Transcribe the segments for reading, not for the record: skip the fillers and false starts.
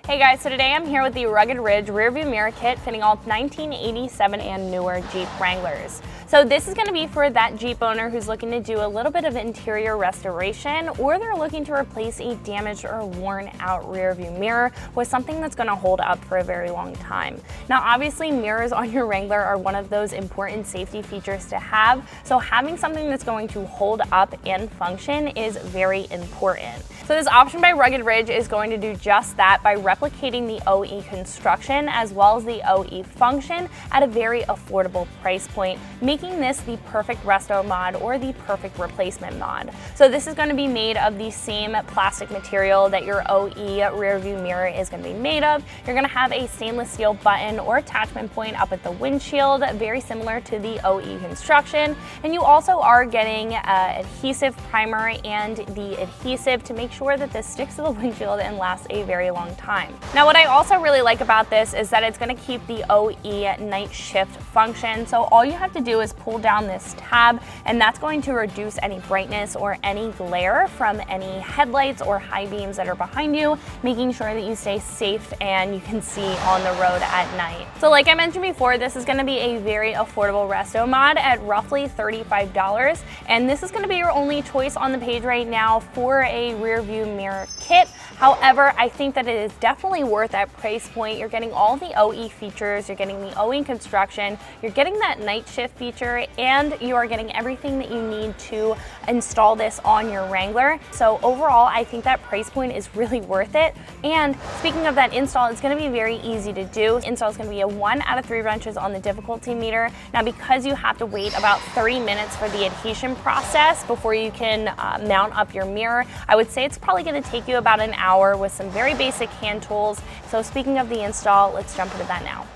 Hey guys, so today I'm here with the Rugged Ridge Rearview Mirror Kit fitting all 1987 and newer Jeep Wranglers. So this is going to be for that Jeep owner who's looking to do a little bit of interior restoration, or they're looking to replace a damaged or worn out rearview mirror with something that's going to hold up for a very long time. Now obviously mirrors on your Wrangler are one of those important safety features to have, so having something that's going to hold up and function is very important. So this option by Rugged Ridge is going to do just that by replicating the OE construction as well as the OE function at a very affordable price point, making this the perfect resto mod or the perfect replacement mod. So this is going to be made of the same plastic material that your OE rear view mirror is going to be made of. You're going to have a stainless steel button or attachment point up at the windshield, very similar to the OE construction. And you also are getting adhesive primer and the adhesive to make sure that this sticks to the windshield and lasts a very long time. Now what I also really like about this is that it's going to keep the OE night shift function. So all you have to do is pull down this tab, and that's going to reduce any brightness or any glare from any headlights or high beams that are behind you, making sure that you stay safe and you can see on the road at night. So like I mentioned before, this is going to be a very affordable resto mod at roughly $35, and this is going to be your only choice on the page right now for a rear view mirror kit. However, I think that it is definitely worth that price point. You're getting all the OE features, you're getting the OE construction, you're getting that night shift feature, and you are getting everything that you need to install this on your Wrangler. So overall, I think that price point is really worth it. And speaking of that install, it's going to be very easy to do. Install is going to be a 1 out of 3 wrenches on the difficulty meter. Now, because you have to wait about 30 minutes for the adhesion process before you can mount up your mirror, I would say it's probably going to take you about an hour with some very basic hand tools. So speaking of the install, let's jump into that now.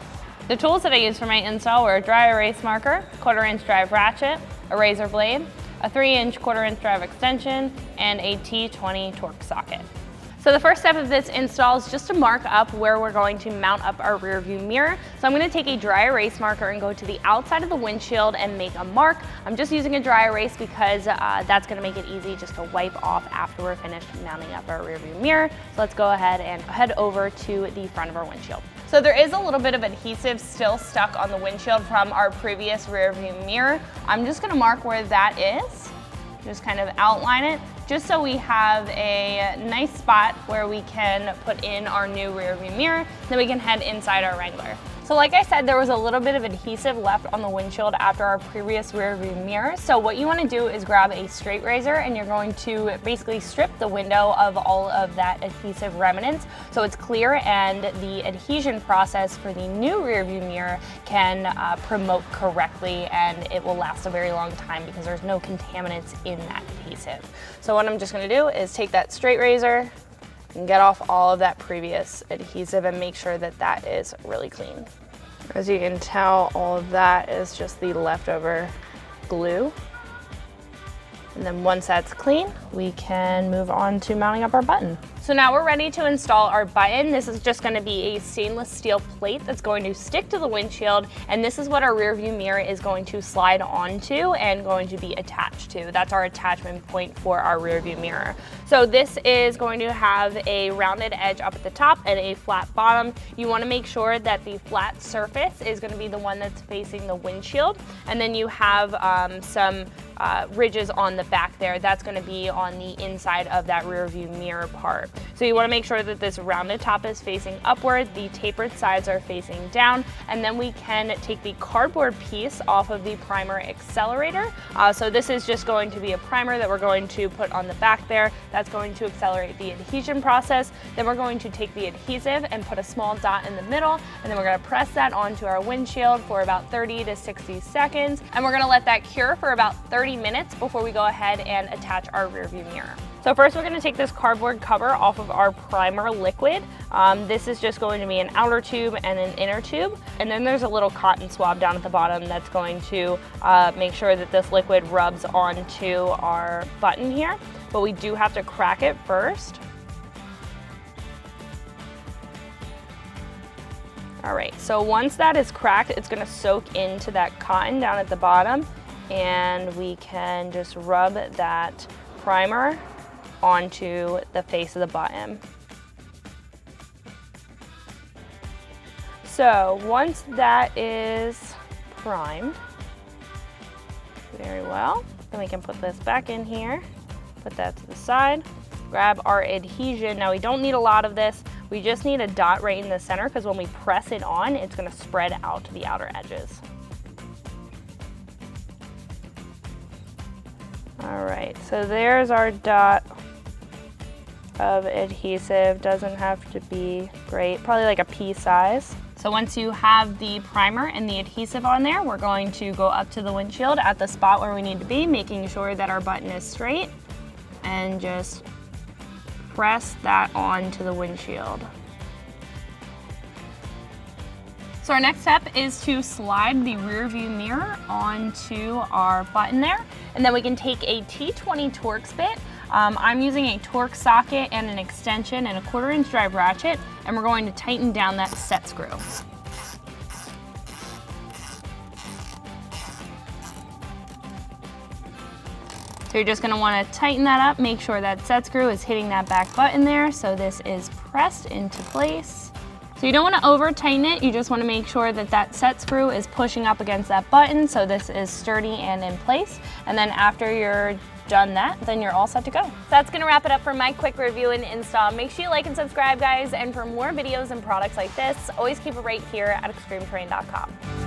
The tools that I used for my install were a dry erase marker, 1/4 inch drive ratchet, a razor blade, a 3-inch 1/4 inch drive extension, and a T20 torque socket. So the first step of this install is just to mark up where we're going to mount up our rear view mirror. So I'm going to take a dry erase marker and go to the outside of the windshield and make a mark. I'm just using a dry erase because that's going to make it easy just to wipe off after we're finished mounting up our rear view mirror. So let's go ahead and head over to the front of our windshield. So there is a little bit of adhesive still stuck on the windshield from our previous rear view mirror. I'm just going to mark where that is. Just kind of outline it, just so we have a nice spot where we can put in our new rear view mirror, then we can head inside our Wrangler. So like I said, there was a little bit of adhesive left on the windshield after our previous rear view mirror. So what you want to do is grab a straight razor and you're going to basically strip the window of all of that adhesive remnants so it's clear, and the adhesion process for the new rear view mirror can promote correctly, and it will last a very long time because there's no contaminants in that adhesive. So what I'm just going to do is take that straight razor and get off all of that previous adhesive and make sure that that is really clean. As you can tell, all of that is just the leftover glue. And then once that's clean, we can move on to mounting up our button. So now we're ready to install our button. This is just going to be a stainless steel plate that's going to stick to the windshield, and this is what our rear view mirror is going to slide onto and going to be attached to. That's our attachment point for our rear view mirror. So this is going to have a rounded edge up at the top and a flat bottom. You want to make sure that the flat surface is going to be the one that's facing the windshield, and then you have some ridges on the back there. That's going to be on the inside of that rear view mirror part. So you want to make sure that this rounded top is facing upward, the tapered sides are facing down, and then we can take the cardboard piece off of the primer accelerator. So this is just going to be a primer that we're going to put on the back there. That's going to accelerate the adhesion process. Then we're going to take the adhesive and put a small dot in the middle, and then we're going to press that onto our windshield for about 30 to 60 seconds. And we're going to let that cure for about 30 minutes before we go ahead and attach our rear view mirror. So first we're going to take this cardboard cover off of our primer liquid. This is just going to be an outer tube and an inner tube. And then there's a little cotton swab down at the bottom that's going to make sure that this liquid rubs onto our button here. But we do have to crack it first. All right, so once that is cracked, it's going to soak into that cotton down at the bottom, and we can just rub that primer onto the face of the button. So once that is primed, very well, then we can put this back in here, put that to the side, grab our adhesion. Now we don't need a lot of this, we just need a dot right in the center because when we press it on, it's gonna spread out to the outer edges. All right, so there's our dot of adhesive. Doesn't have to be great, probably like a pea size. So once you have the primer and the adhesive on there, we're going to go up to the windshield at the spot where we need to be, making sure that our button is straight, and just press that onto the windshield. So our next step is to slide the rear view mirror onto our button there, and then we can take a T20 Torx bit. I'm using a Torx socket and an extension and a 1/4 inch drive ratchet, and we're going to tighten down that set screw. So you're just gonna wanna tighten that up, make sure that set screw is hitting that back button there, so this is pressed into place. So you don't wanna over tighten it, you just wanna make sure that that set screw is pushing up against that button, so this is sturdy and in place. And then after you're done that, then you're all set to go. So that's gonna wrap it up for my quick review and install. Make sure you like and subscribe, guys, and for more videos and products like this, always keep it right here at ExtremeTerrain.com.